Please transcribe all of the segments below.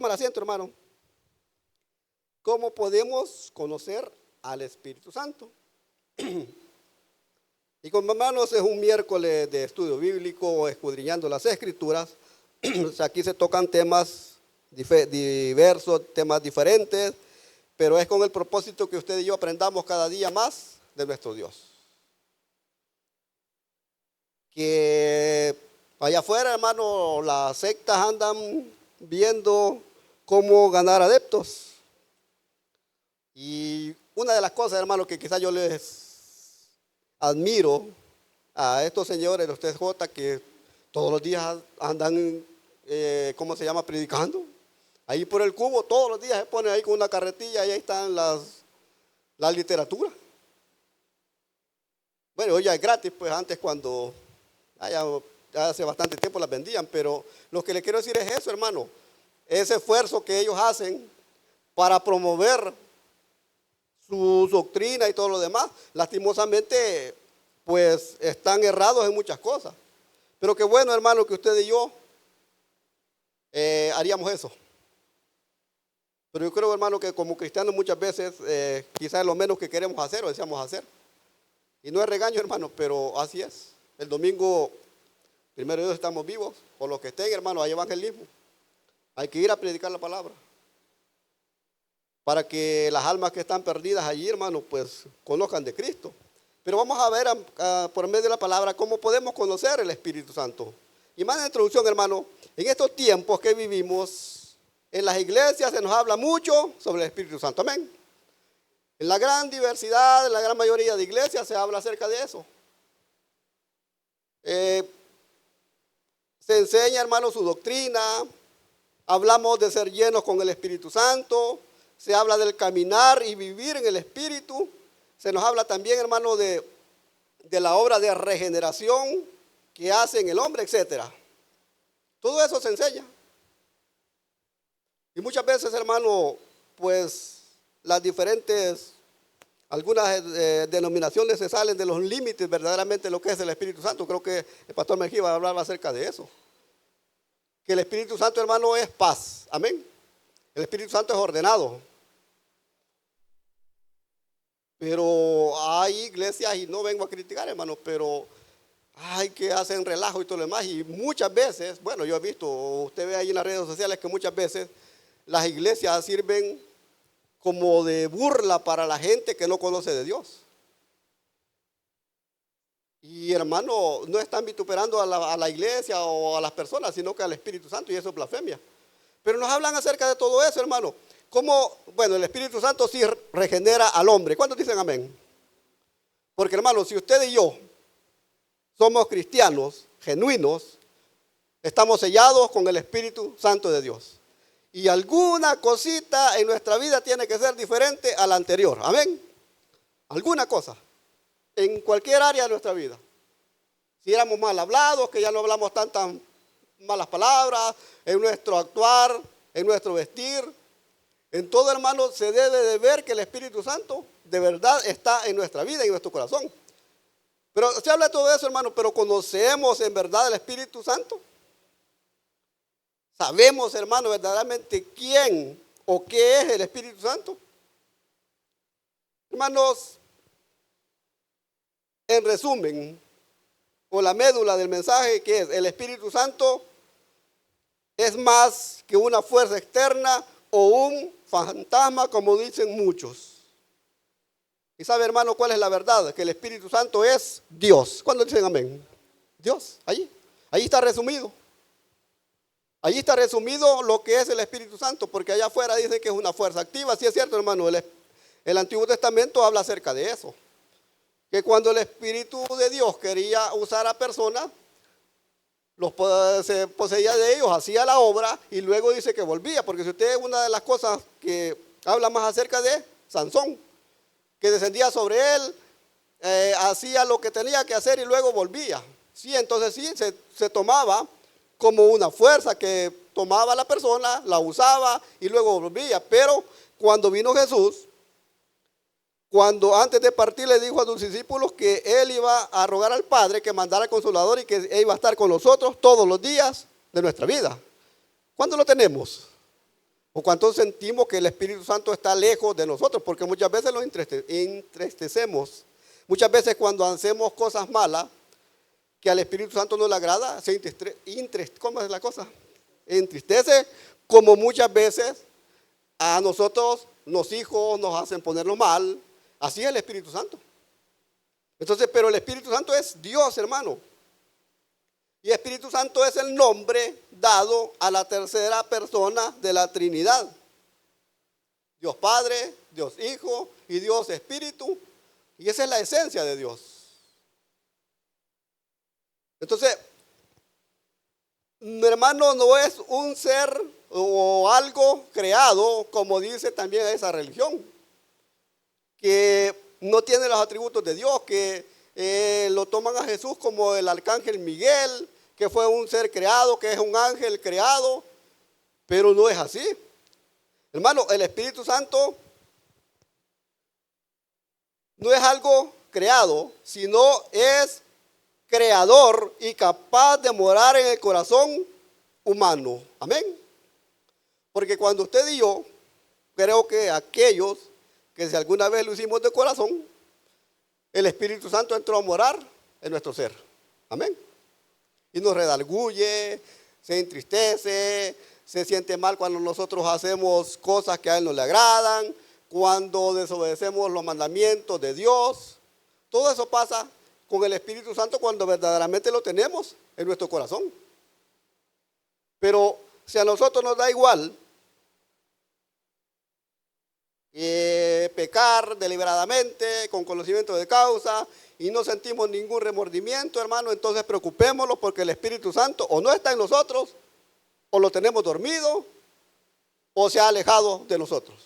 Toma asiento, hermano. ¿Cómo podemos conocer al Espíritu Santo? Y como hermanos es un miércoles de estudio bíblico, escudriñando las Escrituras. Aquí se tocan temas diversos, temas diferentes, pero es con el propósito que usted y yo aprendamos cada día más de nuestro Dios. Que allá afuera, hermano, las sectas andan viendo cómo ganar adeptos. Y una de las cosas, hermano, que quizás yo les admiro a estos señores, los TJ, que todos los días andan, ¿cómo se llama?, predicando. Ahí por el cubo, todos los días se ponen ahí con una carretilla y ahí están la literatura. Bueno, hoy ya es gratis, pues antes cuando, ya hace bastante tiempo las vendían, pero lo que le quiero decir es eso, hermano. Ese esfuerzo que ellos hacen para promover su doctrina y todo lo demás, lastimosamente, pues están errados en muchas cosas. Pero qué bueno, hermano, que usted y yo haríamos eso. Pero yo creo, hermano, que como cristianos muchas veces quizás es lo menos que queremos hacer o deseamos hacer. Y no es regaño, hermano, pero así es. El domingo, primero Dios, estamos vivos. Por los que estén, hermano, hay evangelismo. Hay que ir a predicar la palabra. Para que las almas que están perdidas allí, hermano, pues conozcan de Cristo. Pero vamos a ver por medio de la palabra cómo podemos conocer el Espíritu Santo. Y más de introducción, hermano, en estos tiempos que vivimos, en las iglesias se nos habla mucho sobre el Espíritu Santo. Amén. En la gran diversidad, en la gran mayoría de iglesias se habla acerca de eso. Se enseña, hermano, su doctrina. Hablamos de ser llenos con el Espíritu Santo. Se habla del caminar y vivir en el Espíritu. Se nos habla también, hermano, de la obra de regeneración que hace en el hombre, etc. Todo eso se enseña. Y muchas veces, hermano, pues algunas denominaciones se salen de los límites verdaderamente de lo que es el Espíritu Santo. Creo que el pastor Mejía va a hablar acerca de eso. Que el Espíritu Santo, hermano, es paz. Amén. El Espíritu Santo es ordenado. Pero hay iglesias, y no vengo a criticar, hermano, pero hay que hacen relajo y todo lo demás. Y muchas veces, bueno, yo he visto, usted ve ahí en las redes sociales que muchas veces las iglesias sirven como de burla para la gente que no conoce de Dios. Y hermano, no están vituperando a la iglesia o a las personas, sino que al Espíritu Santo, y eso es blasfemia. Pero nos hablan acerca de todo eso, hermano. Como, bueno, el Espíritu Santo sí regenera al hombre. ¿Cuántos dicen amén? Porque, hermano, si usted y yo somos cristianos genuinos, estamos sellados con el Espíritu Santo de Dios. Y alguna cosita en nuestra vida tiene que ser diferente a la anterior. Amén. Alguna cosa. En cualquier área de nuestra vida. Si éramos mal hablados, que ya no hablamos tantas malas palabras, en nuestro actuar, en nuestro vestir. En todo, hermano, se debe de ver que el Espíritu Santo de verdad está en nuestra vida y en nuestro corazón. Pero se habla de todo eso, hermano, pero conocemos en verdad el Espíritu Santo. Sabemos, hermano, verdaderamente quién o qué es el Espíritu Santo. Hermanos, en resumen, o la médula del mensaje, que es el Espíritu Santo es más que una fuerza externa o un fantasma, como dicen muchos. Y sabe, hermano, cuál es la verdad, que el Espíritu Santo es Dios. ¿Cuándo dicen amén? Dios, ahí está resumido. Allí está resumido lo que es el Espíritu Santo, porque allá afuera dice que es una fuerza activa. Sí es cierto, hermano, el Antiguo Testamento habla acerca de eso. Que cuando el Espíritu de Dios quería usar a personas, se poseía de ellos, hacía la obra y luego dice que volvía. Porque si usted, una de las cosas que habla más acerca de Sansón, que descendía sobre él, hacía lo que tenía que hacer y luego volvía. Sí, entonces sí, se tomaba como una fuerza que tomaba a la persona, la usaba y luego volvía. Pero cuando vino Jesús, cuando antes de partir le dijo a sus discípulos que él iba a rogar al Padre que mandara al Consolador y que él iba a estar con nosotros todos los días de nuestra vida. ¿Cuándo lo tenemos? ¿O cuántos sentimos que el Espíritu Santo está lejos de nosotros? Porque muchas veces lo entristecemos. Muchas veces cuando hacemos cosas malas, que al Espíritu Santo no le agrada, ¿cómo es la cosa? Entristece, como muchas veces a nosotros, los hijos, nos hacen ponernos mal. Así es el Espíritu Santo. Entonces, pero el Espíritu Santo es Dios, hermano. Y Espíritu Santo es el nombre dado a la tercera persona de la Trinidad. Dios Padre, Dios Hijo y Dios Espíritu. Y esa es la esencia de Dios. Entonces, mi hermano, no es un ser o algo creado, como dice también esa religión, que no tiene los atributos de Dios, que lo toman a Jesús como el arcángel Miguel, que fue un ser creado, que es un ángel creado, pero no es así. Hermano, el Espíritu Santo no es algo creado, sino es creador y capaz de morar en el corazón humano. Amén. Porque cuando usted y yo, creo que aquellos que si alguna vez lo hicimos de corazón, el Espíritu Santo entró a morar en nuestro ser. Amén. Y nos redarguye, se entristece, se siente mal cuando nosotros hacemos cosas que a Él no le agradan, cuando desobedecemos los mandamientos de Dios. Todo eso pasa con el Espíritu Santo cuando verdaderamente lo tenemos en nuestro corazón. Pero si a nosotros nos da igual pecar deliberadamente, con conocimiento de causa, y no sentimos ningún remordimiento, hermano, entonces preocupémonos porque el Espíritu Santo o no está en nosotros, o lo tenemos dormido, o se ha alejado de nosotros.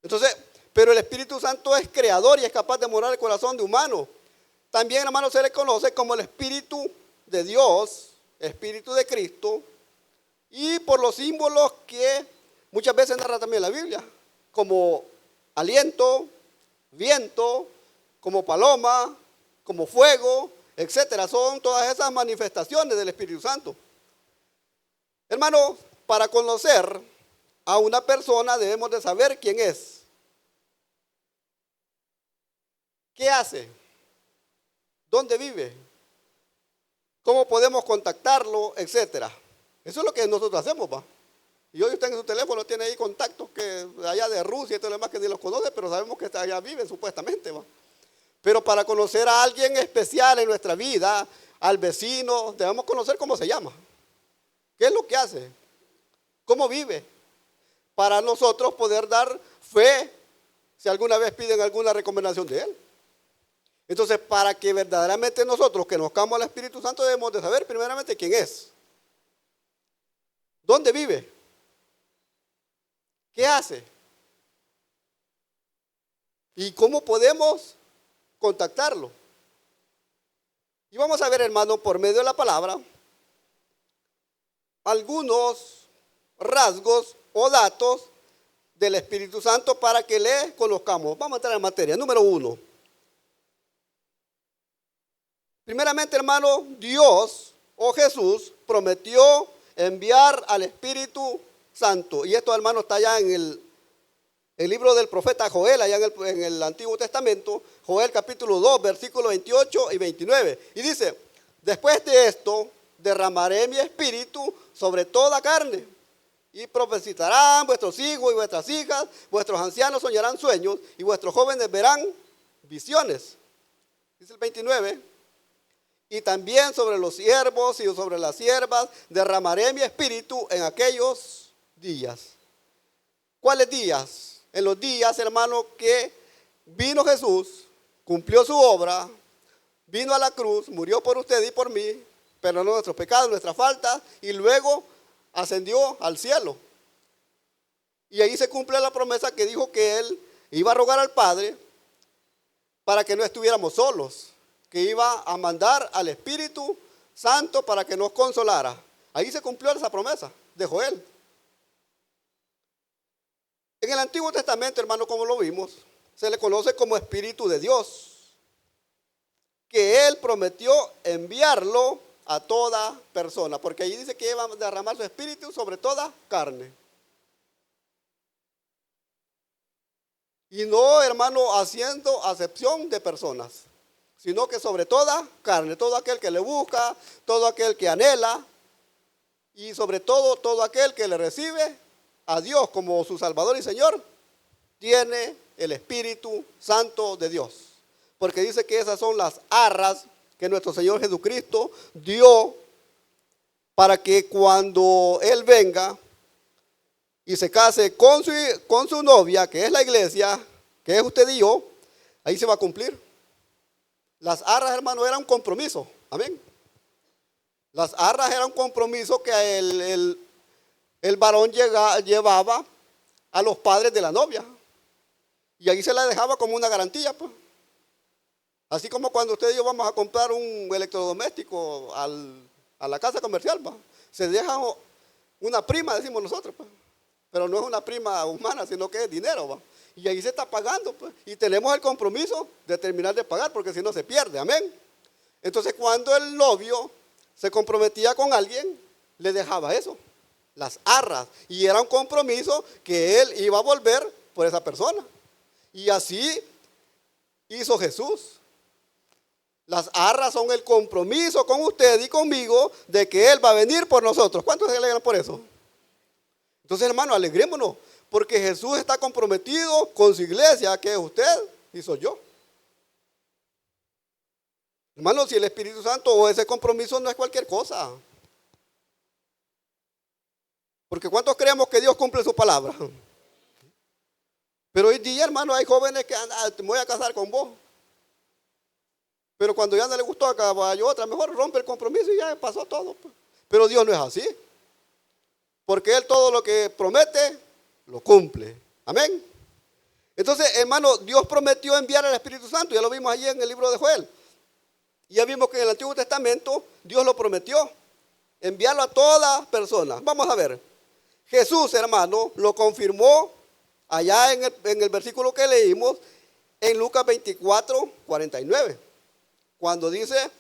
Entonces, pero el Espíritu Santo es creador y es capaz de morar en el corazón de humano. También, hermano, se le conoce como el Espíritu de Dios, Espíritu de Cristo, y por los símbolos que muchas veces narra también la Biblia, como aliento, viento, como paloma, como fuego, etcétera. Son todas esas manifestaciones del Espíritu Santo. Hermano, para conocer a una persona debemos de saber quién es, qué hace, dónde vive, cómo podemos contactarlo, etcétera. Eso es lo que nosotros hacemos, ¿va? Y hoy usted en su teléfono tiene ahí contactos que allá de Rusia y todo lo demás que ni los conoce, pero sabemos que allá viven supuestamente, ¿va? Pero para conocer a alguien especial en nuestra vida, al vecino, debemos conocer cómo se llama, qué es lo que hace, cómo vive, para nosotros poder dar fe si alguna vez piden alguna recomendación de él. Entonces, para que verdaderamente nosotros conozcamos al Espíritu Santo, debemos de saber primeramente quién es, dónde vive, qué hace y cómo podemos contactarlo. Y vamos a ver, hermano, por medio de la palabra, algunos rasgos o datos del Espíritu Santo para que le conozcamos. Vamos a entrar en materia. Número 1. Primeramente, hermano, Dios o Jesús prometió enviar al Espíritu Santo. Y esto, hermano, está allá en el libro del profeta Joel, allá en el Antiguo Testamento, Joel capítulo 2, versículos 28 y 29. Y dice, después de esto, derramaré mi espíritu sobre toda carne. Y profetizarán vuestros hijos y vuestras hijas, vuestros ancianos soñarán sueños y vuestros jóvenes verán visiones. Dice el 29. Y también sobre los siervos y sobre las siervas derramaré mi espíritu en aquellos días. ¿Cuáles días? En los días, hermano, que vino Jesús, cumplió su obra, vino a la cruz, murió por usted y por mí, perdonó nuestros pecados, nuestras faltas, y luego ascendió al cielo. Y ahí se cumple la promesa que dijo que Él iba a rogar al Padre para que no estuviéramos solos, que iba a mandar al Espíritu Santo para que nos consolara. Ahí se cumplió esa promesa de Joel. En el Antiguo Testamento, hermano, como lo vimos, se le conoce como Espíritu de Dios, que Él prometió enviarlo a toda persona, porque ahí dice que va a derramar su espíritu sobre toda carne. Y no, hermano, haciendo acepción de personas, sino que sobre toda carne, todo aquel que le busca, todo aquel que anhela, y sobre todo, todo aquel que le recibe a Dios como su Salvador y Señor, tiene el Espíritu Santo de Dios. Porque dice que esas son las arras que nuestro Señor Jesucristo dio para que cuando Él venga y se case con su novia, que es la iglesia, que es usted y yo, ahí se va a cumplir. Las arras, hermano, era un compromiso. Amén. Las arras era un compromiso que el varón llevaba a los padres de la novia. Y ahí se la dejaba como una garantía, pues. Así como cuando usted y yo vamos a comprar un electrodoméstico a la casa comercial, pues, se deja una prima, decimos nosotros, pues. Pero no es una prima humana, sino que es dinero, ¿va? Y ahí se está pagando, pues. Y tenemos el compromiso de terminar de pagar, porque si no se pierde, amén. Entonces, cuando el novio se comprometía con alguien, le dejaba eso, las arras. Y era un compromiso que él iba a volver por esa persona. Y así hizo Jesús. Las arras son el compromiso con usted y conmigo de que Él va a venir por nosotros. ¿Cuántos se alegran por eso? Entonces, hermano, alegrémonos, porque Jesús está comprometido con su iglesia, que es usted y soy yo. Hermano, si el Espíritu Santo o ese compromiso no es cualquier cosa. Porque ¿cuántos creemos que Dios cumple su palabra? Pero hoy día, hermano, hay jóvenes que me voy a casar con vos. Pero cuando ya no le gustó a caballo otra, mejor rompe el compromiso y ya pasó todo, pues. Pero Dios no es así. Porque Él todo lo que promete, lo cumple. Amén. Entonces, hermano, Dios prometió enviar al Espíritu Santo. Ya lo vimos allí en el libro de Joel. Y ya vimos que en el Antiguo Testamento Dios lo prometió. Enviarlo a toda persona. Vamos a ver. Jesús, hermano, lo confirmó allá en el versículo que leímos en Lucas 24, 49. Cuando dice,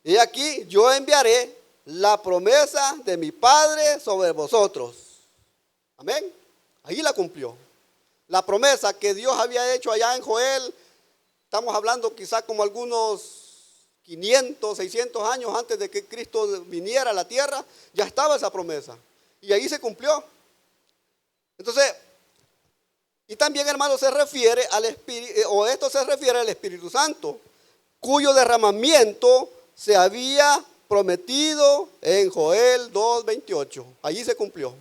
y aquí yo enviaré la promesa de mi Padre sobre vosotros. Amén. Ahí la cumplió. La promesa que Dios había hecho allá en Joel, estamos hablando quizás como algunos 500, 600 años antes de que Cristo viniera a la tierra, ya estaba esa promesa. Y ahí se cumplió. Entonces, y también, hermano, se refiere al Espíritu, o esto se refiere al Espíritu Santo, cuyo derramamiento se había prometido en Joel 2:28. Allí se cumplió.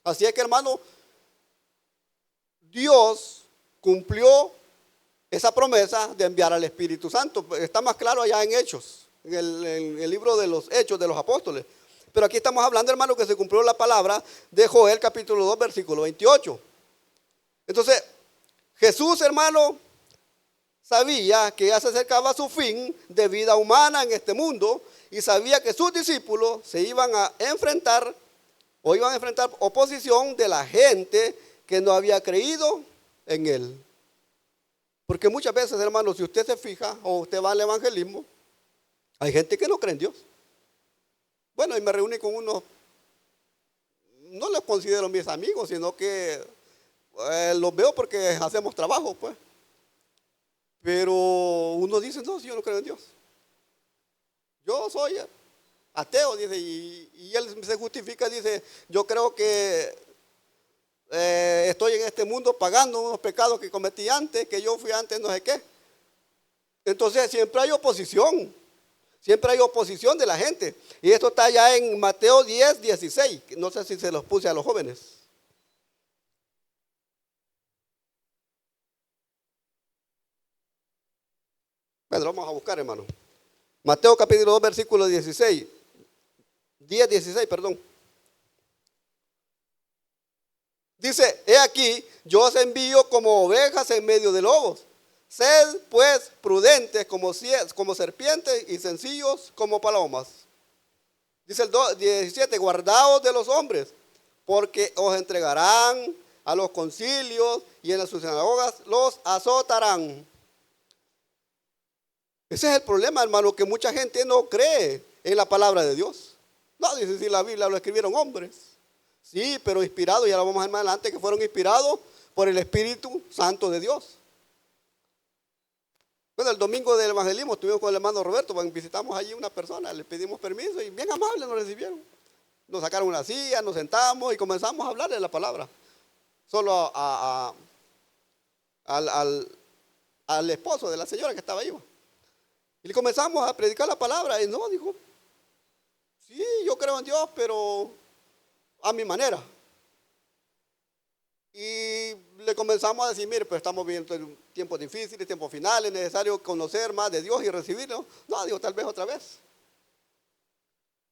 Así es que, hermano, Dios cumplió esa promesa de enviar al Espíritu Santo. Está más claro allá en Hechos, en el libro de los Hechos de los Apóstoles. Pero aquí estamos hablando, hermano, que se cumplió la palabra de Joel capítulo 2, versículo 28. Entonces, Jesús, hermano, sabía que ya se acercaba su fin de vida humana en este mundo y sabía que sus discípulos se iban a enfrentar oposición de la gente que no había creído en Él. Porque muchas veces, hermano, si usted se fija o usted va al evangelismo, hay gente que no cree en Dios. Bueno, y me reuní con unos, no los considero mis amigos, sino que los veo porque hacemos trabajo, pues. Pero uno dice, no, si yo no creo en Dios. Yo soy ateo, dice, y él se justifica, dice, yo creo que estoy en este mundo pagando unos pecados que cometí antes, que yo fui antes no sé qué. Entonces siempre hay oposición. Siempre hay oposición de la gente. Y esto está ya en Mateo 10, 16. No sé si se los puse a los jóvenes. Bueno, vamos a buscar, hermano. Mateo capítulo 2, versículo 16. 10, 16, perdón. Dice, he aquí, yo os envío como ovejas en medio de lobos. Sed pues prudentes como serpientes y sencillos como palomas. Dice el 17, guardaos de los hombres, porque os entregarán a los concilios y en sus sinagogas los azotarán. Ese es el problema, hermano, que mucha gente no cree en la palabra de Dios. No, dice, si la Biblia lo escribieron hombres. Sí, pero inspirados, ya lo vamos a ver más adelante, que fueron inspirados por el Espíritu Santo de Dios. Bueno, el domingo del evangelismo estuvimos con el hermano Roberto, visitamos allí una persona, le pedimos permiso y bien amables nos recibieron. Nos sacaron una silla, nos sentamos y comenzamos a hablar de la palabra. Solo al esposo de la señora que estaba ahí. Y le comenzamos a predicar la palabra y no, dijo, sí, yo creo en Dios, pero a mi manera. Y le comenzamos a decir, mire, pues estamos viviendo tiempos difíciles, tiempos finales, es necesario conocer más de Dios y recibirlo. No, digo, tal vez otra vez.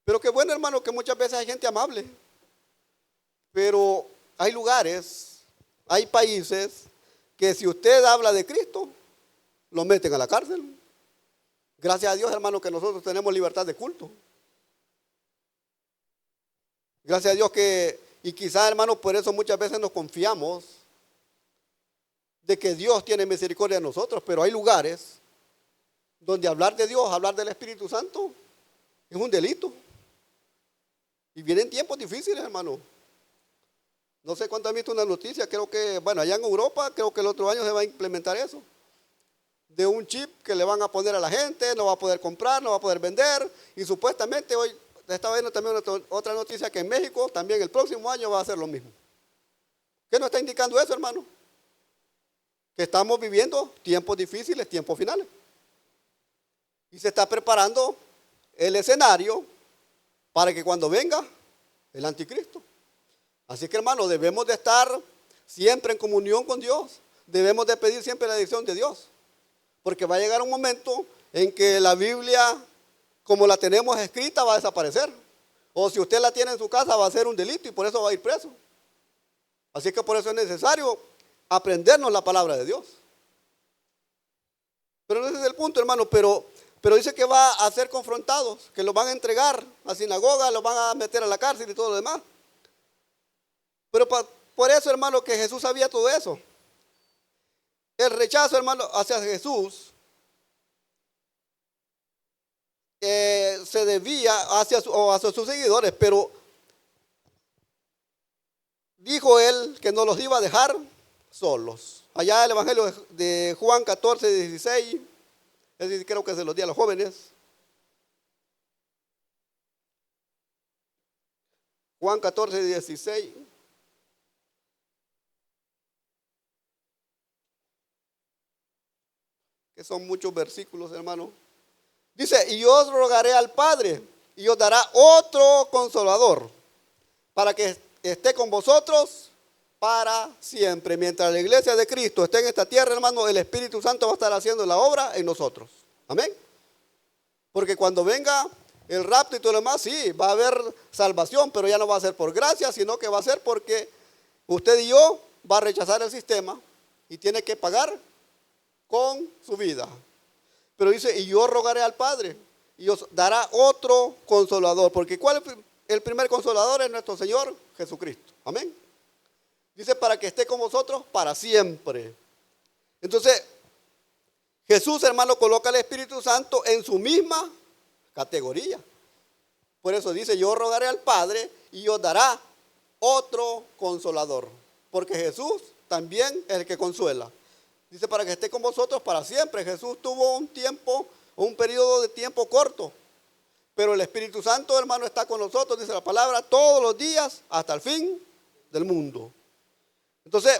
Pero qué bueno, hermano, que muchas veces hay gente amable. Pero hay lugares, hay países que si usted habla de Cristo, lo meten a la cárcel. Gracias a Dios, hermano, que nosotros tenemos libertad de culto. Gracias a Dios y quizás, hermano, por eso muchas veces nos confiamos de que Dios tiene misericordia de nosotros, pero hay lugares donde hablar de Dios, hablar del Espíritu Santo, es un delito. Y vienen tiempos difíciles, hermano. No sé cuánto han visto una noticia, creo que, bueno, allá en Europa, creo que el otro año se va a implementar eso. De un chip que le van a poner a la gente, no va a poder comprar, no va a poder vender. Y supuestamente hoy estaba viendo también otra noticia que en México también el próximo año va a hacer lo mismo. ¿Qué nos está indicando eso, hermano? Que estamos viviendo tiempos difíciles, tiempos finales. Y se está preparando el escenario para que cuando venga el anticristo. Así que, hermano, debemos de estar siempre en comunión con Dios. Debemos de pedir siempre la dirección de Dios. Porque va a llegar un momento en que la Biblia, como la tenemos escrita, va a desaparecer. O si usted la tiene en su casa, va a ser un delito y por eso va a ir preso. Así que por eso es necesario aprendernos la palabra de Dios. Pero ese es el punto, hermano. Pero dice que va a ser confrontados, que los van a entregar a sinagoga, los van a meter a la cárcel y todo lo demás. Pero por eso, hermano, que Jesús sabía todo eso. El rechazo, hermano, hacia Jesús se debía hacia sus seguidores, pero dijo él que no los iba a dejar solos. Allá el Evangelio de Juan 14, 16, es decir, creo que se los di a los jóvenes. Juan 14, 16. Que son muchos versículos, hermano. Dice, y yo os rogaré al Padre, y os dará otro consolador, para que esté con vosotros para siempre. Mientras la iglesia de Cristo esté en esta tierra, hermano, el Espíritu Santo va a estar haciendo la obra en nosotros. Amén. Porque cuando venga el rapto y todo lo demás, sí, va a haber salvación, pero ya no va a ser por gracia, sino que va a ser porque usted y yo va a rechazar el sistema y tiene que pagar con su vida. Pero dice, y yo rogaré al Padre y os dará otro consolador. Porque ¿cuál es el primer consolador? Es nuestro Señor Jesucristo. Amén. Dice, para que esté con vosotros para siempre. Entonces, Jesús, hermano, coloca al Espíritu Santo en su misma categoría. Por eso dice, yo rogaré al Padre y os dará otro consolador. Porque Jesús también es el que consuela. Dice, para que esté con vosotros para siempre. Jesús tuvo un periodo de tiempo corto. Pero el Espíritu Santo, hermano, está con nosotros, dice la palabra, todos los días hasta el fin del mundo. Entonces,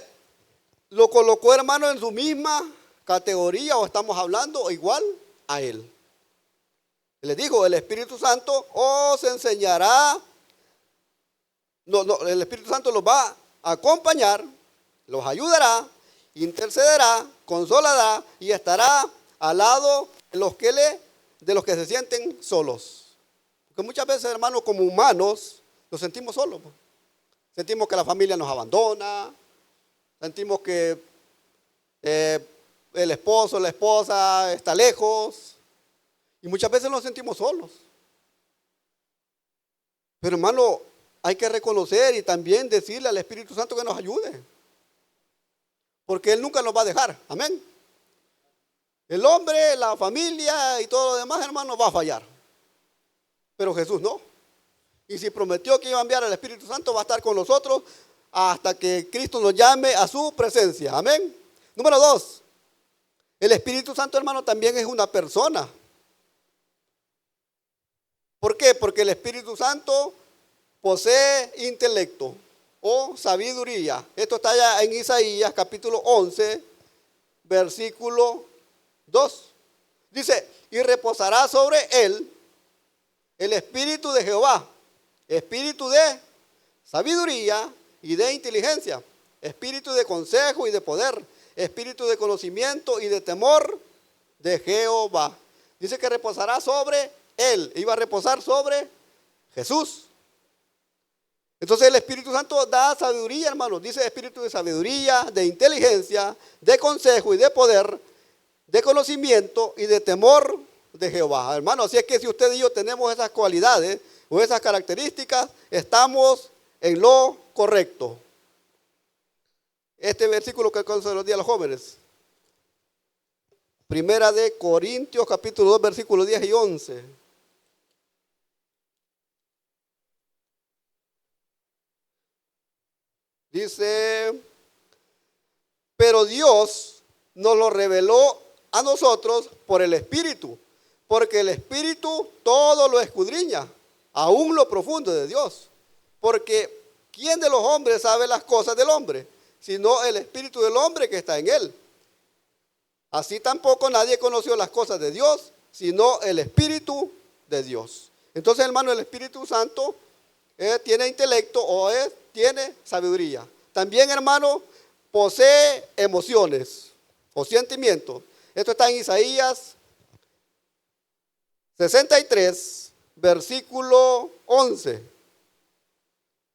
lo colocó, hermano, en su misma categoría, o estamos hablando igual a Él. Les dijo, el Espíritu Santo os enseñará, el Espíritu Santo los va a acompañar, los ayudará, intercederá, consolará y estará al lado de los que se sienten solos. Porque muchas veces, hermanos, como humanos, nos sentimos solos. Sentimos que la familia nos abandona, sentimos que el esposo, la esposa está lejos y muchas veces nos sentimos solos. Pero, hermano, hay que reconocer y también decirle al Espíritu Santo que nos ayude. Porque Él nunca nos va a dejar. Amén. El hombre, la familia y todo lo demás, hermano, va a fallar. pero Jesús no. Y si prometió que iba a enviar al Espíritu Santo, va a estar con nosotros hasta que Cristo nos llame a su presencia. Amén. Número 2. El Espíritu Santo, hermano, también es una persona. ¿Por qué? Porque el Espíritu Santo posee intelecto o sabiduría. Esto está ya en Isaías capítulo 11, versículo 2. Dice, y reposará sobre él el Espíritu de Jehová, espíritu de sabiduría y de inteligencia, espíritu de consejo y de poder, espíritu de conocimiento y de temor de Jehová. Dice que reposará sobre él, iba a reposar sobre Jesús. Entonces el Espíritu Santo da sabiduría, hermanos. Dice espíritu de sabiduría, de inteligencia, de consejo y de poder, de conocimiento y de temor de Jehová. Hermano, así es que si usted y yo tenemos esas cualidades o esas características, estamos en lo correcto. Este versículo que se los di a los jóvenes. Primera de Corintios capítulo 2, versículos 10 y 11. Dice, pero Dios nos lo reveló a nosotros por el Espíritu, porque el Espíritu todo lo escudriña, aún lo profundo de Dios. Porque ¿quién de los hombres sabe las cosas del hombre? Sino el Espíritu del hombre que está en él. Así tampoco nadie conoció las cosas de Dios, sino el Espíritu de Dios. Entonces, hermano, el Espíritu Santo tiene intelecto o tiene sabiduría. También, hermano, posee emociones o sentimientos. Esto está en Isaías 63, versículo 11.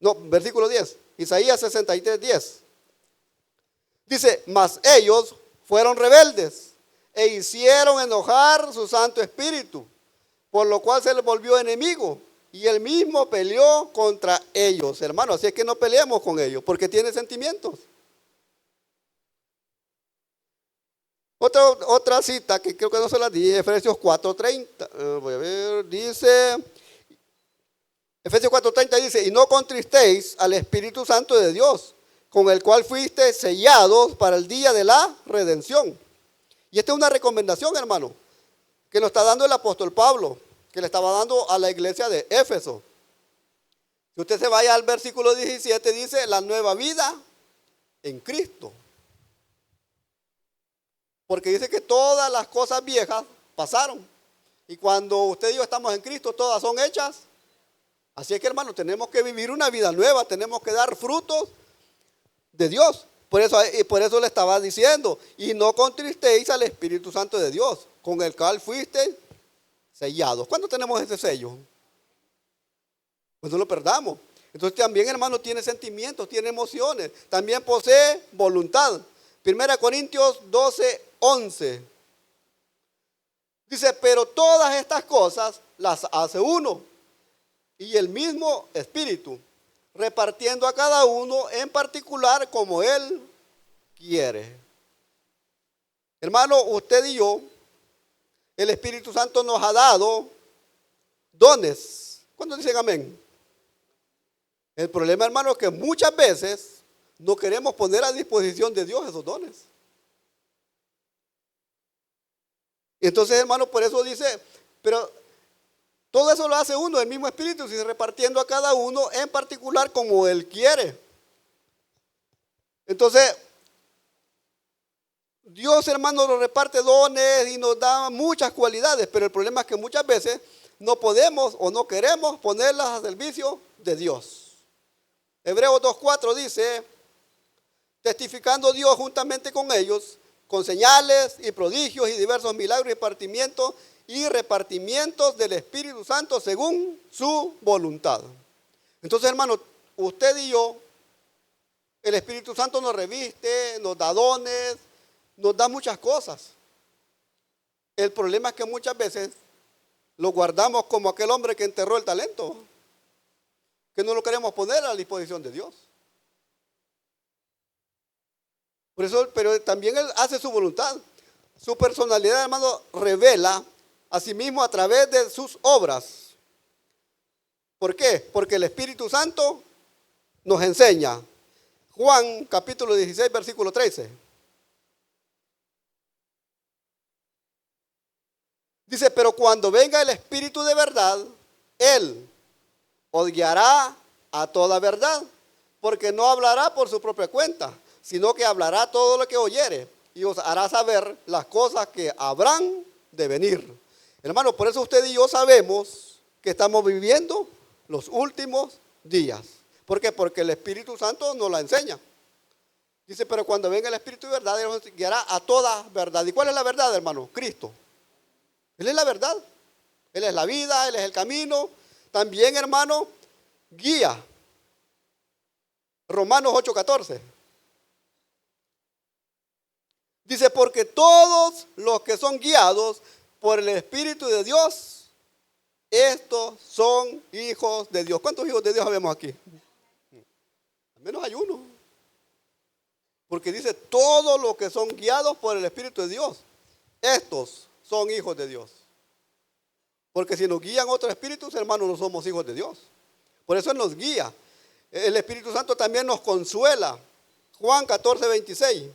No, versículo 10. Isaías 63, 10. Dice, mas ellos fueron rebeldes e hicieron enojar su Santo Espíritu, por lo cual se les volvió enemigo. Y él mismo peleó contra ellos, hermano. Así es que no peleemos con ellos, porque tiene sentimientos. Otra cita que creo que no se la di, Efesios 4:30. Voy a ver, dice, Efesios 4:30 dice, y no contristéis al Espíritu Santo de Dios, con el cual fuiste sellados para el día de la redención. Y esta es una recomendación, hermano, que nos está dando el apóstol Pablo, que le estaba dando a la iglesia de Éfeso. Si usted se vaya al versículo 17, dice, la nueva vida en Cristo. Porque dice que todas las cosas viejas pasaron. Y cuando usted y yo estamos en Cristo, todas son hechas. Así es que, hermano, tenemos que vivir una vida nueva, tenemos que dar frutos de Dios. Por eso le estaba diciendo, y no contristéis al Espíritu Santo de Dios, con el cual fuiste sellados. ¿Cuándo tenemos ese sello? Pues no lo perdamos. Entonces también, hermano, tiene sentimientos, tiene emociones, también posee voluntad. 1 Corintios 12, 11. Dice, pero todas estas cosas las hace uno y el mismo Espíritu, repartiendo a cada uno en particular como Él quiere. Hermano, usted y yo, el Espíritu Santo nos ha dado dones. ¿Cuándo dicen amén? El problema, hermano, es que muchas veces no queremos poner a disposición de Dios esos dones. Entonces, hermano, por eso dice, pero todo eso lo hace uno, el mismo Espíritu, si repartiendo a cada uno en particular como Él quiere. Entonces, Dios, hermano, nos reparte dones y nos da muchas cualidades, pero el problema es que muchas veces no podemos o no queremos ponerlas a servicio de Dios. Hebreos 2:4 dice, testificando Dios juntamente con ellos, con señales y prodigios y diversos milagros y repartimientos del Espíritu Santo según su voluntad. Entonces, hermano, usted y yo, el Espíritu Santo nos reviste, nos da dones, nos da muchas cosas. El problema es que muchas veces lo guardamos como aquel hombre que enterró el talento, que no lo queremos poner a la disposición de Dios. Por eso, pero también Él hace su voluntad. Su personalidad, hermano, revela a sí mismo a través de sus obras. ¿Por qué? Porque el Espíritu Santo nos enseña. Juan capítulo 16, versículo 13. Dice, pero cuando venga el Espíritu de verdad, Él os guiará a toda verdad, porque no hablará por su propia cuenta, sino que hablará todo lo que oyere y os hará saber las cosas que habrán de venir. Hermano, por eso usted y yo sabemos que estamos viviendo los últimos días. ¿Por qué? Porque el Espíritu Santo nos la enseña. Dice, pero cuando venga el Espíritu de verdad, Él os guiará a toda verdad. ¿Y cuál es la verdad, hermano? Cristo. Él es la verdad. Él es la vida, Él es el camino. También, hermano, guía. Romanos 8:14. Dice, porque todos los que son guiados por el Espíritu de Dios, estos son hijos de Dios. ¿Cuántos hijos de Dios habemos aquí? Al menos hay uno. Porque dice, todos los que son guiados por el Espíritu de Dios, estos son hijos de Dios. Porque si nos guían otros espíritus, hermanos, no somos hijos de Dios. Por eso Él nos guía. El Espíritu Santo también nos consuela. Juan 14:26.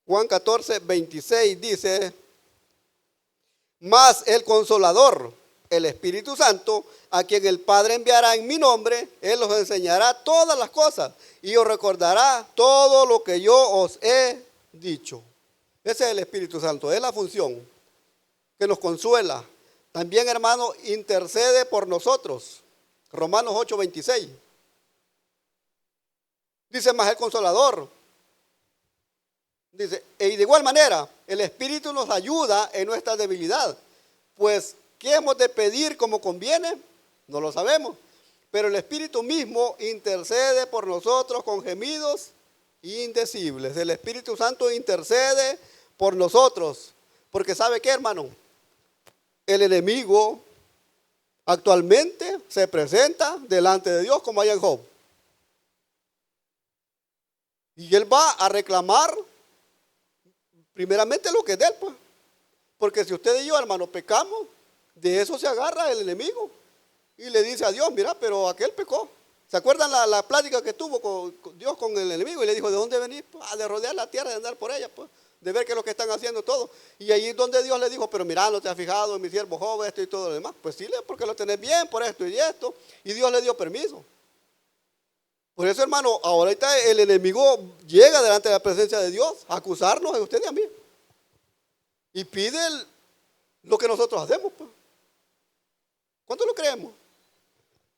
Juan 14:26 dice, mas el Consolador, el Espíritu Santo, a quien el Padre enviará en mi nombre, Él os enseñará todas las cosas y os recordará todo lo que yo os he dicho. Ese es el Espíritu Santo, es la función que nos consuela. También, hermano, intercede por nosotros. Romanos 8:26. Dice, más el Consolador. Dice, y de igual manera, el Espíritu nos ayuda en nuestra debilidad. Pues, ¿qué hemos de pedir como conviene? No lo sabemos. Pero el Espíritu mismo intercede por nosotros con gemidos indecibles. El Espíritu Santo intercede por nosotros. Porque ¿sabe qué, hermano? El enemigo actualmente se presenta delante de Dios como allá en Job. Y él va a reclamar primeramente lo que es de él, pues. Porque si usted y yo, hermano, pecamos, de eso se agarra el enemigo. Y le dice a Dios, mira, pero aquel pecó. ¿Se acuerdan la plática que tuvo con Dios con el enemigo? Y le dijo, ¿de dónde venís? Pues, de rodear la tierra, de andar por ella, pues. De ver qué es lo que están haciendo todo. Y ahí es donde Dios le dijo, pero mira, no te has fijado en mi siervo Job, esto y todo lo demás. Pues sí, porque lo tenés bien por esto y esto. Y Dios le dio permiso. Por eso, hermano, ahorita el enemigo llega delante de la presencia de Dios a acusarnos de usted y a mí. Y pide lo que nosotros hacemos, pues. ¿Cuánto lo creemos?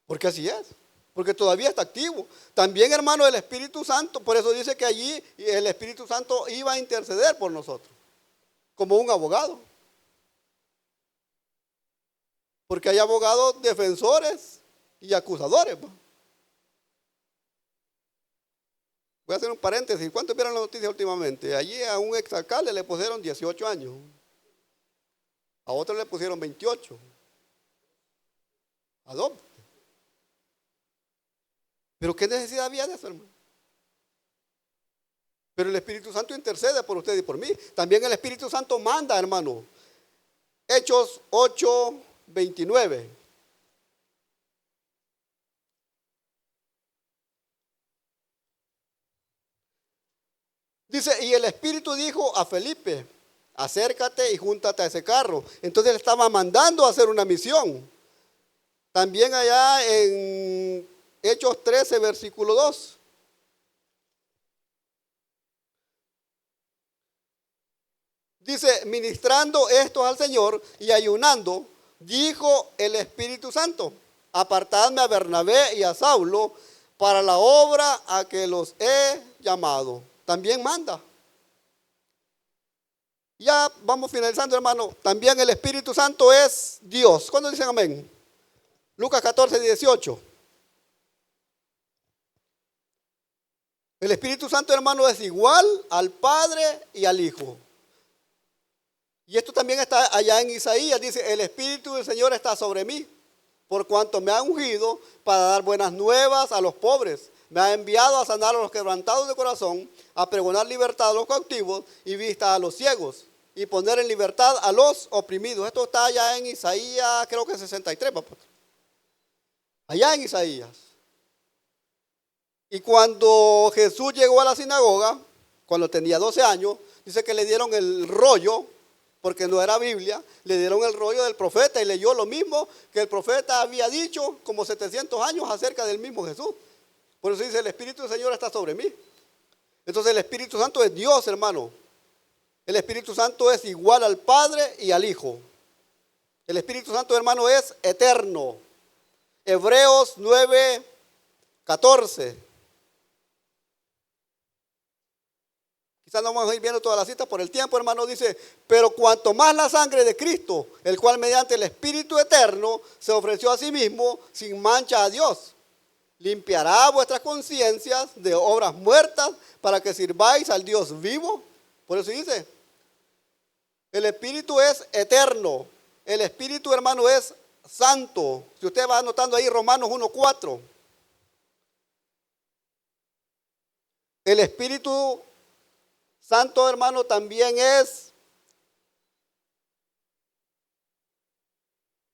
Porque así es. Porque todavía está activo. También, hermano, el Espíritu Santo, por eso dice que allí el Espíritu Santo iba a interceder por nosotros, como un abogado. Porque hay abogados defensores y acusadores, pues. Voy a hacer un paréntesis. ¿Cuántos vieron la noticia últimamente? Allí a un exalcalde le pusieron 18 años. A otro le pusieron 28. A dos. Pero ¿qué necesidad había de eso, hermano? Pero el Espíritu Santo intercede por usted y por mí. También el Espíritu Santo manda, hermano. Hechos 8:29. Dice, y el Espíritu dijo a Felipe, acércate y júntate a ese carro. Entonces le estaba mandando a hacer una misión. También allá en Hechos 13, versículo 2. Dice, ministrando estos al Señor y ayunando, dijo el Espíritu Santo, apartadme a Bernabé y a Saulo para la obra a que los he llamado. También manda. Ya vamos finalizando, hermano. También el Espíritu Santo es Dios. ¿Cuándo dicen amén? Lucas 14:18. El Espíritu Santo, hermano, es igual al Padre y al Hijo. Y esto también está allá en Isaías. Dice, el Espíritu del Señor está sobre mí, por cuanto me ha ungido para dar buenas nuevas a los pobres. Me ha enviado a sanar a los quebrantados de corazón, a pregonar libertad a los cautivos y vista a los ciegos, y poner en libertad a los oprimidos. Esto está allá en Isaías, creo que 63, papá. Allá en Isaías. Y cuando Jesús llegó a la sinagoga, cuando tenía 12 años, dice que le dieron el rollo, porque no era Biblia, le dieron el rollo del profeta y leyó lo mismo que el profeta había dicho como 700 años acerca del mismo Jesús. Por eso dice, el Espíritu del Señor está sobre mí. Entonces el Espíritu Santo es Dios, hermano. El Espíritu Santo es igual al Padre y al Hijo. El Espíritu Santo, hermano, es eterno. Hebreos 9:14. Quizás no vamos a ir viendo todas las citas por el tiempo, hermano. Dice, pero cuanto más la sangre de Cristo, el cual mediante el Espíritu eterno se ofreció a sí mismo sin mancha a Dios, limpiará vuestras conciencias de obras muertas para que sirváis al Dios vivo. Por eso dice, el Espíritu es eterno. El Espíritu, hermano, es santo. Si usted va anotando ahí Romanos 1:4. El Espíritu Santo, hermano, también es,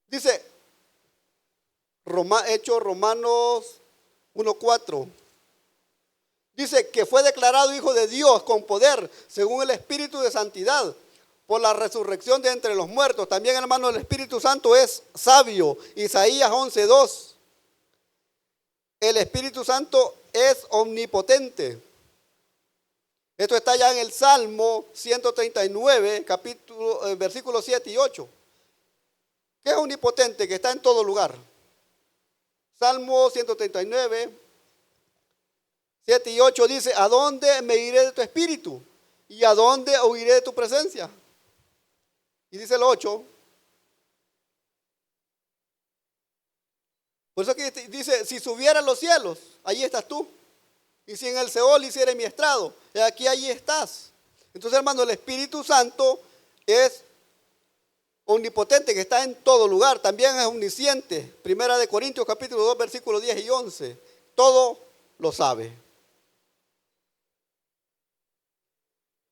dice, Romanos 1:4. Dice que fue declarado Hijo de Dios con poder, según el Espíritu de santidad, por la resurrección de entre los muertos. También, hermano, el Espíritu Santo es sabio. Isaías 11:2. El Espíritu Santo es omnipotente. Esto está ya en el Salmo 139, versículos 7 y 8. ¿Qué es omnipotente? Que está en todo lugar. Salmo 139, 7 y 8 dice, ¿a dónde me iré de tu espíritu? ¿Y a dónde huiré de tu presencia? Y dice el 8. Por eso que dice, si subiera a los cielos, allí estás tú. Y si en el Seol hiciera mi estrado, aquí allí estás. Entonces, hermano, el Espíritu Santo es omnipotente, que está en todo lugar. También es omnisciente. Primera de Corintios capítulo 2, versículos 10 y 11. Todo lo sabe.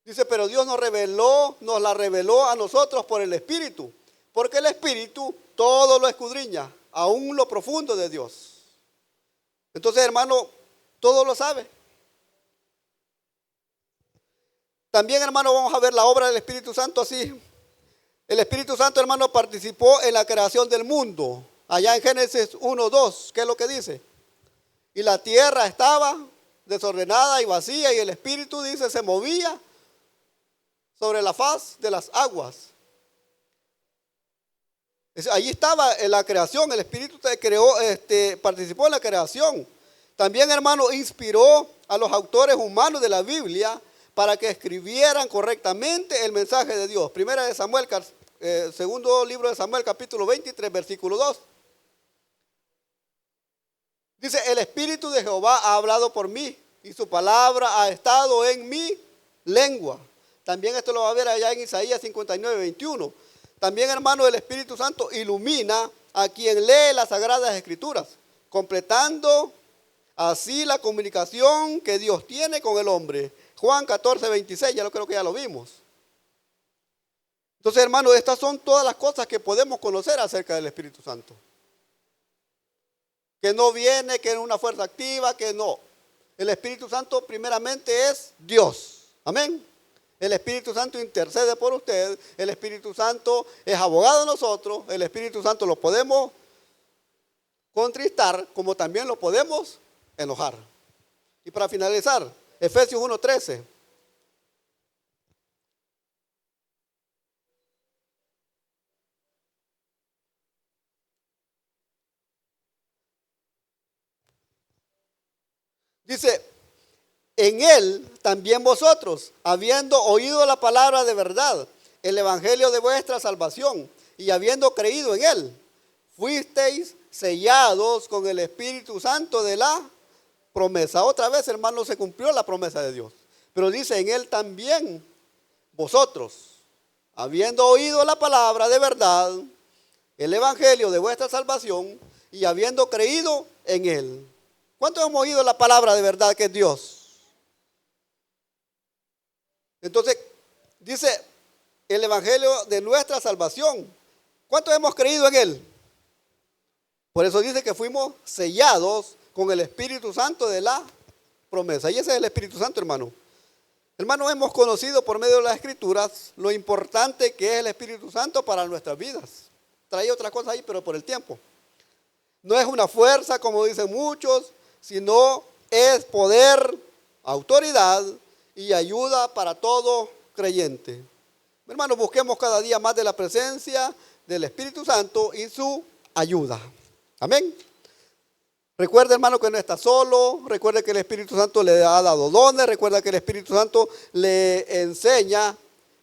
Dice, pero Dios nos la reveló a nosotros por el Espíritu. Porque el Espíritu todo lo escudriña, aún lo profundo de Dios. Entonces, hermano, todo lo sabe. También, hermano, vamos a ver la obra del Espíritu Santo así. El Espíritu Santo, hermano, participó en la creación del mundo. Allá en Génesis 1:2, ¿qué es lo que dice? Y la tierra estaba desordenada y vacía, y el Espíritu, dice, se movía sobre la faz de las aguas. Allí estaba en la creación, el Espíritu participó en la creación. También, hermano, inspiró a los autores humanos de la Biblia para que escribieran correctamente el mensaje de Dios. Primera de Samuel, segundo libro de Samuel, capítulo 23, versículo 2. Dice, el Espíritu de Jehová ha hablado por mí y su palabra ha estado en mi lengua. También esto lo va a ver allá en Isaías 59, 21. También, hermano, el Espíritu Santo ilumina a quien lee las Sagradas Escrituras, completando así la comunicación que Dios tiene con el hombre. Juan 14, 26, ya lo creo que ya lo vimos. Entonces, hermano, estas son todas las cosas que podemos conocer acerca del Espíritu Santo. Que no viene, que es una fuerza activa, que no. El Espíritu Santo primeramente es Dios. Amén. El Espíritu Santo intercede por usted. El Espíritu Santo es abogado de nosotros. El Espíritu Santo lo podemos contristar, como también lo podemos enojar. Y para finalizar, Efesios 1:13. Dice, en él también vosotros, habiendo oído la palabra de verdad, el evangelio de vuestra salvación, y habiendo creído en él, fuisteis sellados con el Espíritu Santo de la promesa. Otra vez, hermano, se cumplió la promesa de Dios. Pero dice, en él también vosotros, habiendo oído la palabra de verdad, el evangelio de vuestra salvación, y habiendo creído en él. ¿Cuántos hemos oído la palabra de verdad que es Dios? Entonces, dice el evangelio de nuestra salvación. ¿Cuántos hemos creído en él? Por eso dice que fuimos sellados con el Espíritu Santo de la promesa. Y ese es el Espíritu Santo, hermano. Hermano, hemos conocido por medio de las Escrituras lo importante que es el Espíritu Santo para nuestras vidas. Traía otra cosa ahí, pero por el tiempo. No es una fuerza, como dicen muchos, sino es poder, autoridad y ayuda para todo creyente. Hermano, busquemos cada día más de la presencia del Espíritu Santo y su ayuda. Amén. Recuerde, hermano, que no está solo. Recuerde que el Espíritu Santo le ha dado dones. Recuerda que el Espíritu Santo le enseña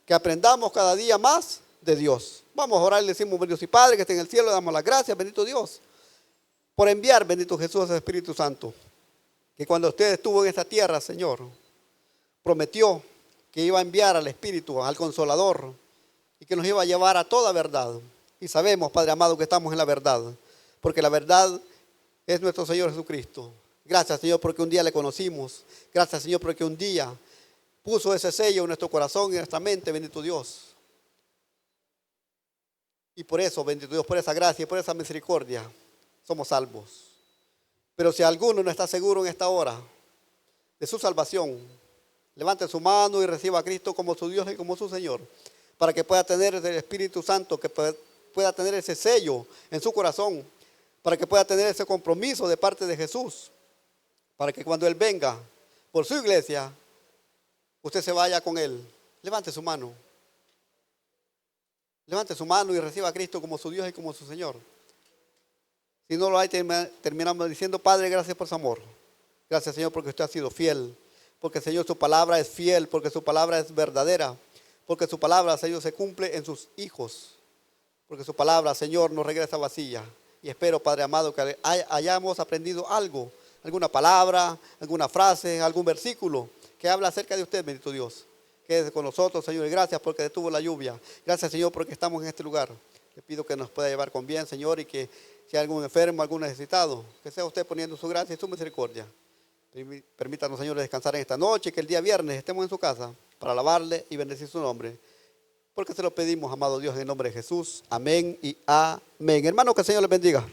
que aprendamos cada día más de Dios. Vamos a orar y le decimos, Dios y Padre, que esté en el cielo, le damos las gracias, bendito Dios, por enviar, bendito Jesús, al Espíritu Santo. Que cuando usted estuvo en esta tierra, Señor, prometió que iba a enviar al Espíritu, al Consolador, y que nos iba a llevar a toda verdad. Y sabemos, Padre amado, que estamos en la verdad, porque la verdad es nuestro Señor Jesucristo. Gracias, Señor, porque un día le conocimos. Gracias, Señor, porque un día puso ese sello en nuestro corazón y en nuestra mente, bendito Dios. Y por eso, bendito Dios, por esa gracia y por esa misericordia, somos salvos. Pero si alguno no está seguro en esta hora de su salvación, levante su mano y reciba a Cristo como su Dios y como su Señor, para que pueda tener el Espíritu Santo, que pueda tener ese sello en su corazón, para que pueda tener ese compromiso de parte de Jesús, para que cuando Él venga por su iglesia, usted se vaya con Él. Levante su mano. Levante su mano y reciba a Cristo como su Dios y como su Señor. Si no lo hay, terminamos diciendo, Padre, gracias por su amor. Gracias, Señor, porque usted ha sido fiel. Porque, Señor, su palabra es fiel, porque su palabra es verdadera. Porque su palabra, Señor, se cumple en sus hijos. Porque su palabra, Señor, no regresa vacía. Y espero, Padre amado, que hayamos aprendido algo, alguna palabra, alguna frase, algún versículo que habla acerca de usted, bendito Dios. Quédese con nosotros, Señor, y gracias porque detuvo la lluvia. Gracias, Señor, porque estamos en este lugar. Le pido que nos pueda llevar con bien, Señor, y que si hay algún enfermo, algún necesitado, que sea usted poniendo su gracia y su misericordia. Permítanos, Señor, descansar en esta noche, que el día viernes estemos en su casa para alabarle y bendecir su nombre. Porque se lo pedimos, amado Dios, en el nombre de Jesús. Amén y amén. Hermano, que el Señor les bendiga.